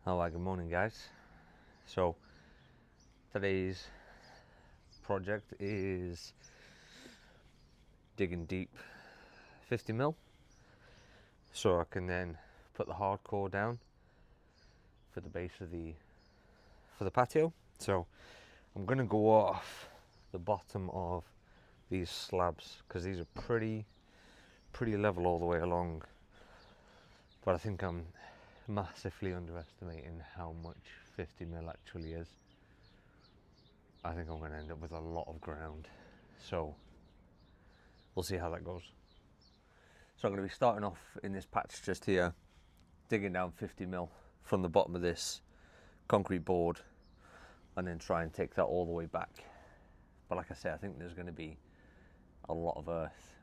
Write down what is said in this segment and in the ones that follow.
Alright, good morning guys. So today's project is digging deep 50 mil so I can then put the hardcore down for the base of the patio. So I'm gonna go off the bottom of these slabs because these are pretty level all the way along, but I think I'm massively underestimating how much 50 mil actually is. I think I'm going to end up with a lot of ground, so we'll see how that goes. So I'm going to be starting off in this patch just here, digging down 50 mil from the bottom of this concrete board, and then try and take that all the way back. But like I say, I think there's going to be a lot of earth,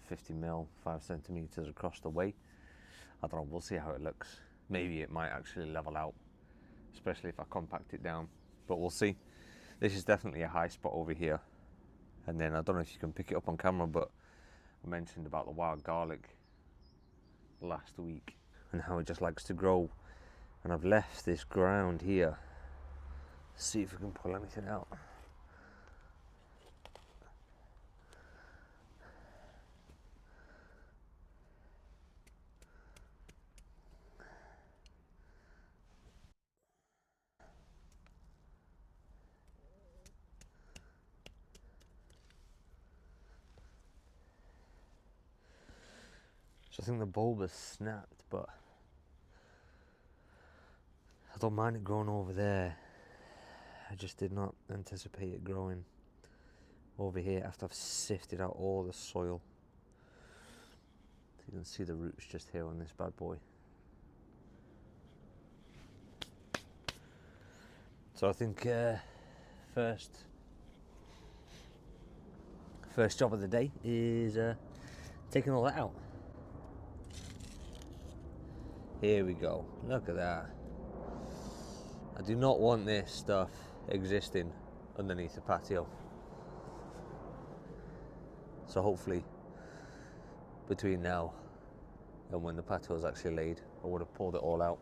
50 mil, 5 centimeters across the way. I don't know, we'll see how it looks. Maybe it might actually level out, especially if I compact it down, but we'll see. This is definitely a high spot over here. And then I don't know if you can pick it up on camera, but I mentioned about the wild garlic last week and how it just likes to grow. And I've left this ground here. See if we can pull anything out. So I think the bulb has snapped, but I don't mind it growing over there. I just did not anticipate it growing over here after I've sifted out all the soil. So you can see the roots just here on this bad boy. So I think first job of the day is taking all that out. Here we go, look at that. I do not want this stuff existing underneath the patio. So hopefully between now and when the patio is actually laid, I would have pulled it all out.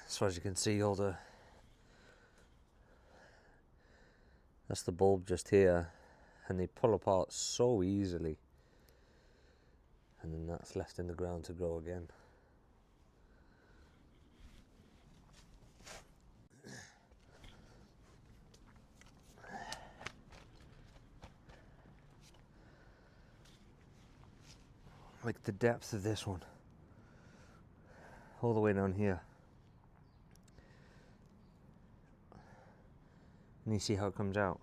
So as you can see, that's the bulb just here, and they pull apart so easily, and then that's left in the ground to grow again. Like the depth of this one, all the way down here. And you see how it comes out.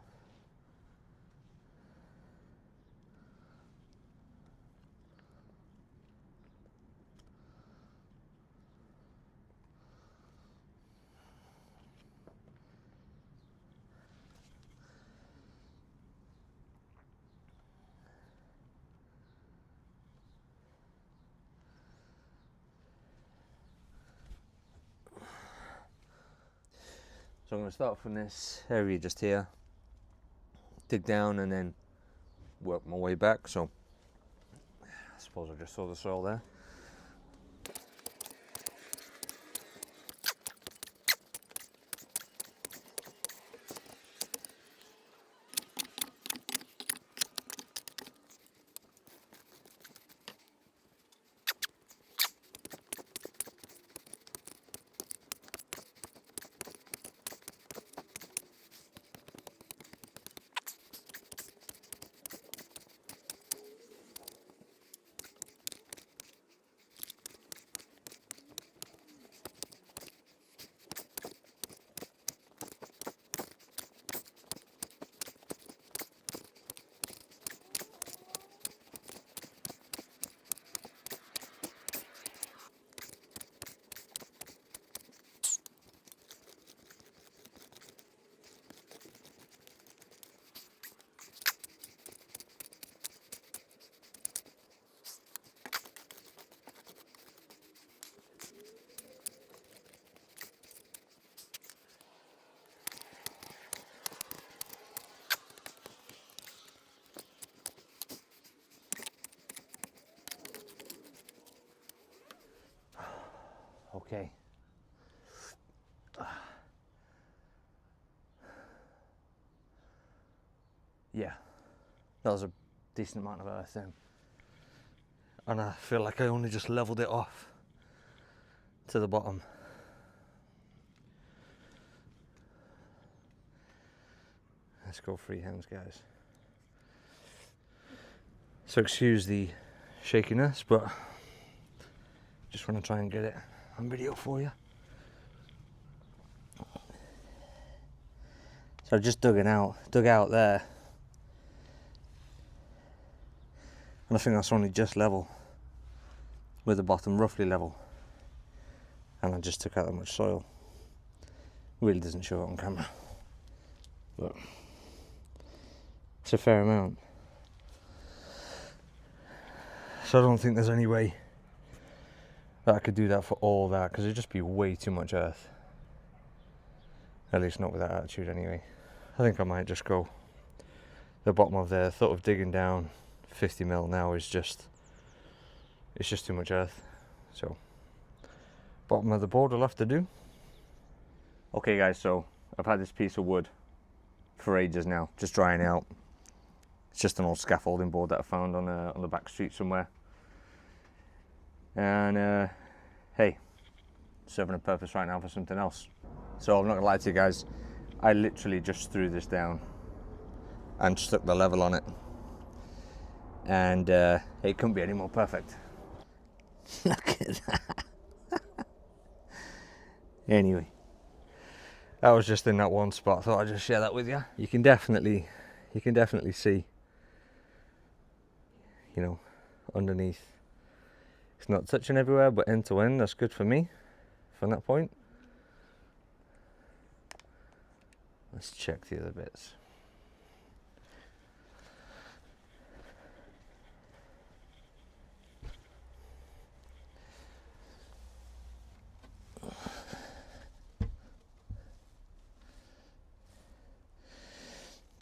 So I'm going to start from this area just here, dig down and then work my way back. So I suppose I just saw the soil there. Okay. Yeah, that was a decent amount of earth in. And I feel like I only just leveled it off to the bottom. Let's go 3 hands, guys. So excuse the shakiness, but just want to try and get it on video for you. So I just dug out there, and I think that's only just level with the bottom, roughly level, and I just took out that much soil. Really doesn't show it on camera, but it's a fair amount. So I don't think there's any way that I could do that for all that, because it'd just be way too much earth. At least not with that attitude anyway. I think I might just go the bottom of there. Thought of digging down 50 mil now is just, it's just too much earth. So bottom of the board will have to do. Okay guys, so I've had this piece of wood for ages now, just drying out. It's just an old scaffolding board that I found on the back street somewhere. And hey, serving a purpose right now for something else. So I'm not gonna lie to you guys, I literally just threw this down and stuck the level on it, and it couldn't be any more perfect. Look at that. Anyway, that was just in that one spot. I thought I'd just share that with you. You can definitely see, you know, underneath. It's not touching everywhere, but end to end, that's good for me from that point. Let's check the other bits.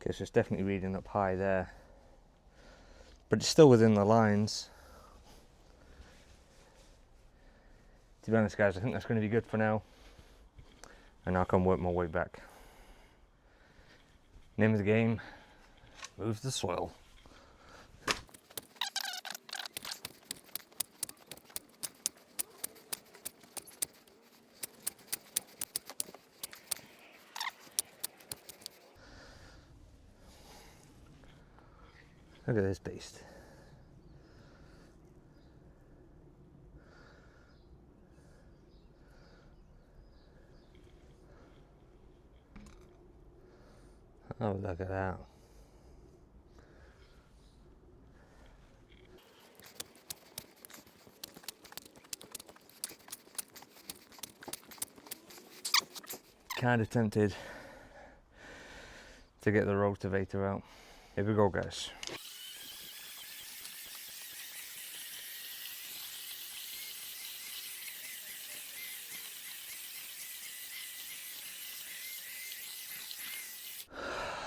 Okay, so it's definitely reading up high there, but it's still within the lines. To be honest guys, I think that's going to be good for now, and I can work my way back. Name of the game, move the soil. Look at this beast. Oh, look at that. Kind of tempted to get the rotavator out. Here we go guys.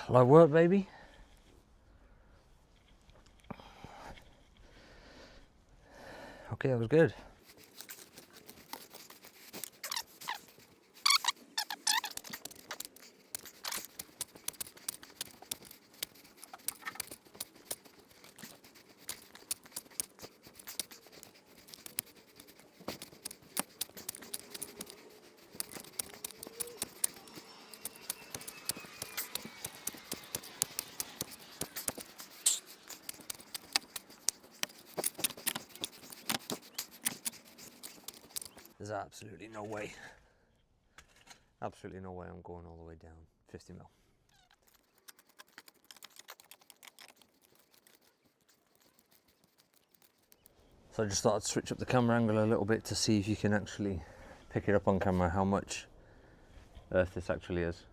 Light work, baby. Okay, that was good. There's absolutely no way. Absolutely no way I'm going all the way down 50 mil. So I just thought I'd switch up the camera angle a little bit to see if you can actually pick it up on camera how much earth this actually is.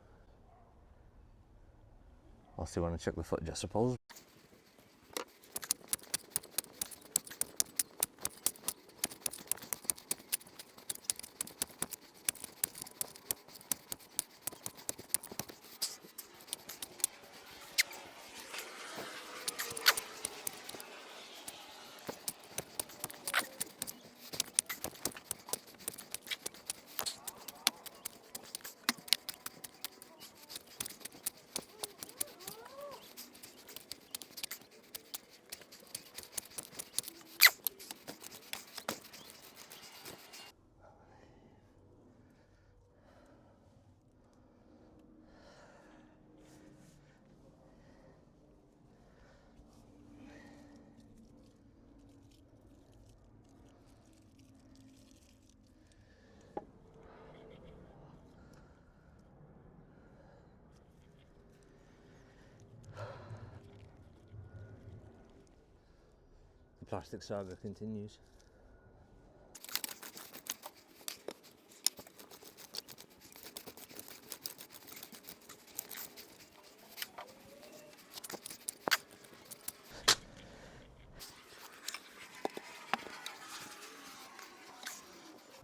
I'll see when I check the footage, I suppose. plastic saga continues.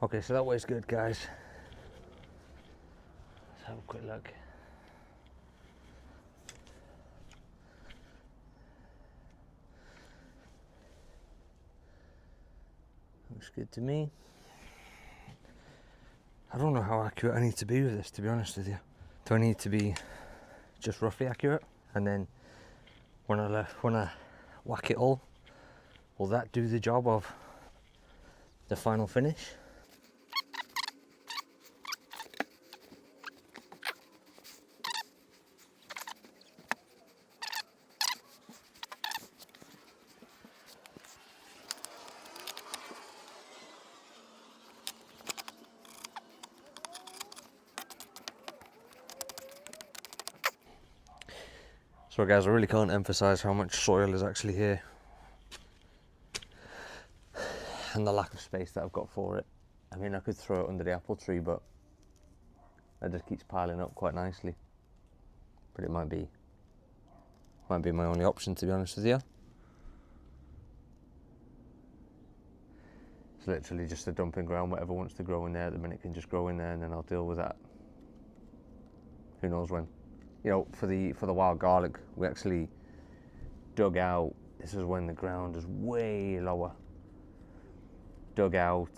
Okay, so that way's good, guys. Let's have a quick look. Looks good to me. I don't know how accurate I need to be with this, to be honest with you. Do I need to be just roughly accurate? And then when I whack it all, will that do the job of the final finish? So guys, I really can't emphasize how much soil is actually here and the lack of space that I've got for it. I mean, I could throw it under the apple tree, but it just keeps piling up quite nicely. But it might be my only option, to be honest with you. It's literally just a dumping ground. Whatever wants to grow in there at the minute can just grow in there, and then I'll deal with that. Who knows when? You know, for the wild garlic, we actually dug out. This is when the ground is way lower. Dug out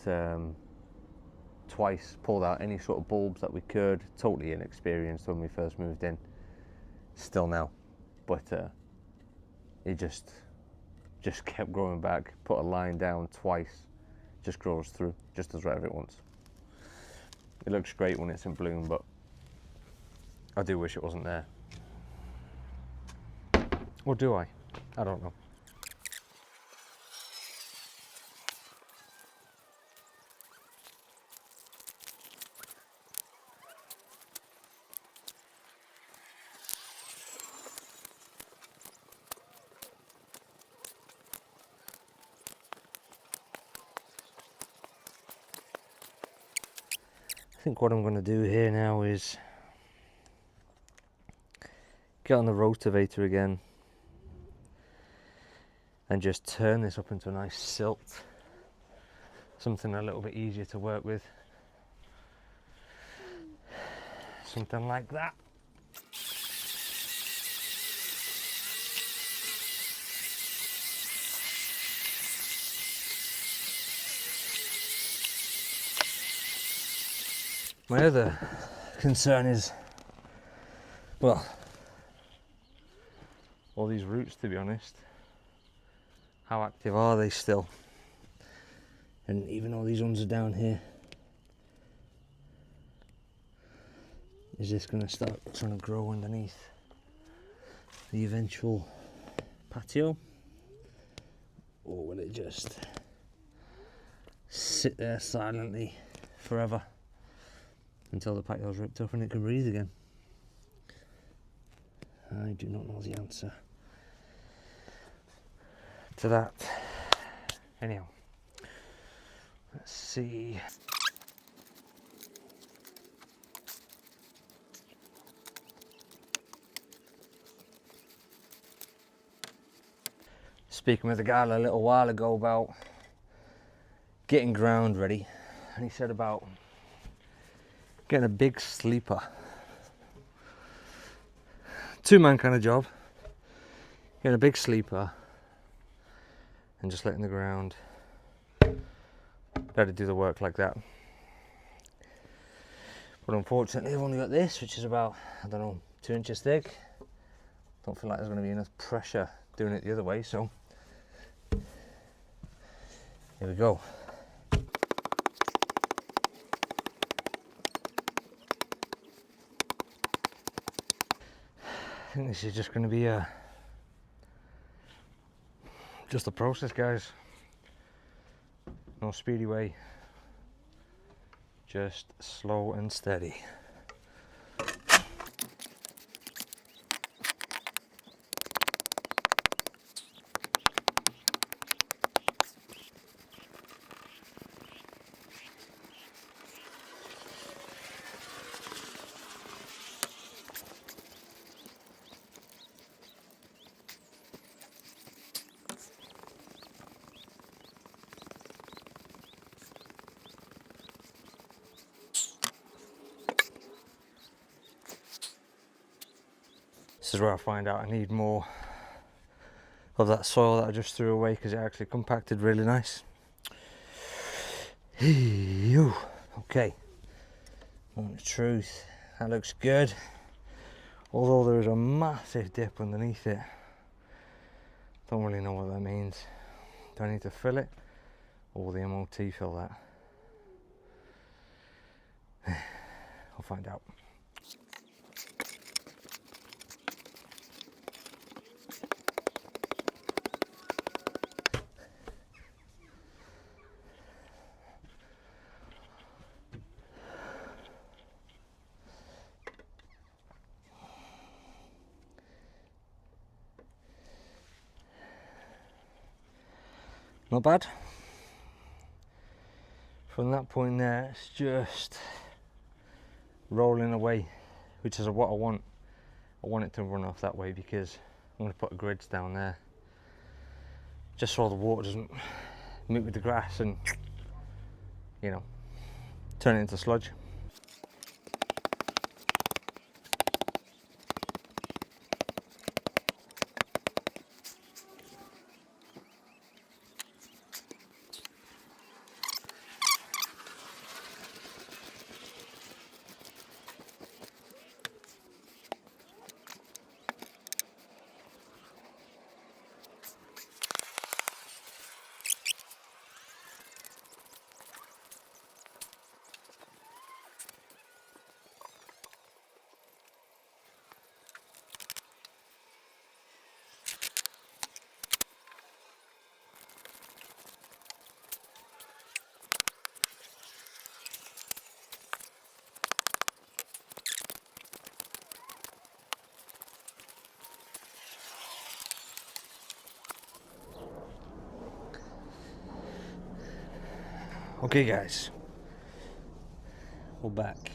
twice, pulled out any sort of bulbs that we could. Totally inexperienced when we first moved in. Still now, but it just kept growing back. Put a line down twice, just grows through, just does whatever it wants. It looks great when it's in bloom, but I do wish it wasn't there. Or do I? I don't know. I think what I'm going to do here now is get on the rotavator again and just turn this up into a nice silt, something a little bit easier to work with, something like that. My other concern is, well, all these roots, to be honest. How active are they still? And even though these ones are down here, is this going to start trying to grow underneath the eventual patio? Or will it just sit there silently forever until the patio's ripped up and it can breathe again? I do not know the answer to that. Anyhow, let's see. Speaking with a guy a little while ago about getting ground ready, and he said about getting a big sleeper. Two-man kind of job. Getting a big sleeper and just letting the ground let it do the work like that. But unfortunately I've only got this, which is about, I don't know, 2 inches thick. Don't feel like there's going to be enough pressure doing it the other way, so here we go. I think this is just going to be just a process, guys. No speedy way, just slow and steady. This is where I find out I need more of that soil that I just threw away, because it actually compacted really nice. Okay, moment of truth. That looks good, although there is a massive dip underneath it. Don't really know what that means. Do I need to fill it, or will the MOT fill that? I'll find out. Not bad. From that point there, it's just rolling away, which is what I want. I want it to run off that way, because I'm going to put grids down there, just so the water doesn't meet with the grass and, you know, turn it into sludge. Okay guys, we're back.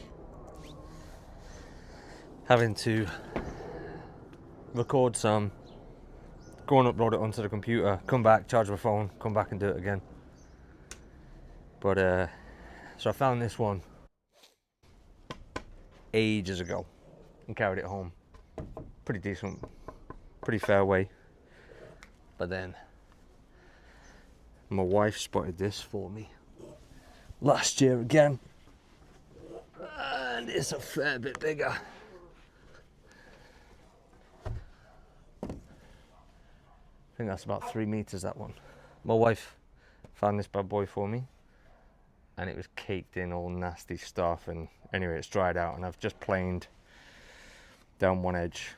Having to record some, go and upload it onto the computer, come back, charge my phone, come back and do it again. But so I found this one ages ago and carried it home. Pretty decent, pretty fair way. But then my wife spotted this for me last year again, and it's a fair bit bigger. I think that's about 3 meters, that one. My wife found this bad boy for me, and it was caked in all nasty stuff, and anyway, it's dried out, and I've just planed down one edge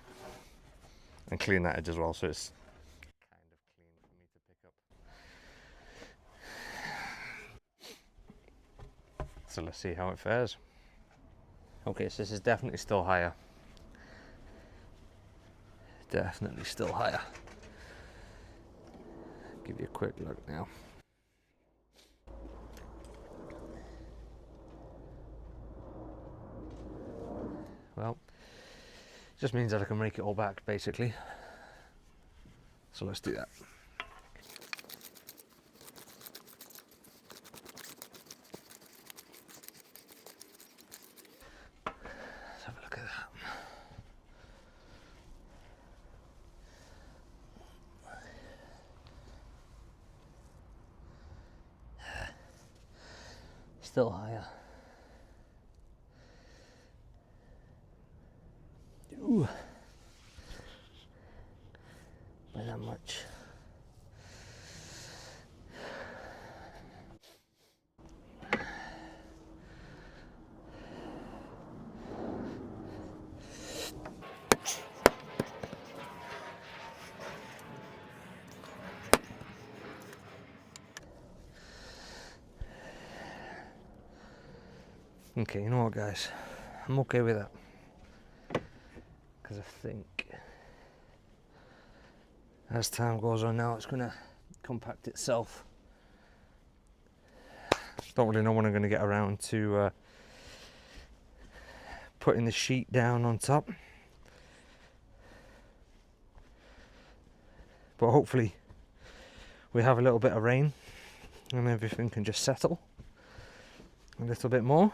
and cleaned that edge as well, so it's kind of clean for me to pick up. So let's see how it fares. Okay, so this is definitely still higher. Definitely still higher. Give you a quick look now. Well, just means that I can rake it all back, basically. So let's do that. Let's have a look at that. Still higher. Ooh. By that much. Okay, you know what guys, I'm okay with that, because I think as time goes on now it's going to compact itself. Don't really know when I'm going to get around to putting the sheet down on top, but hopefully we have a little bit of rain and everything can just settle a little bit more.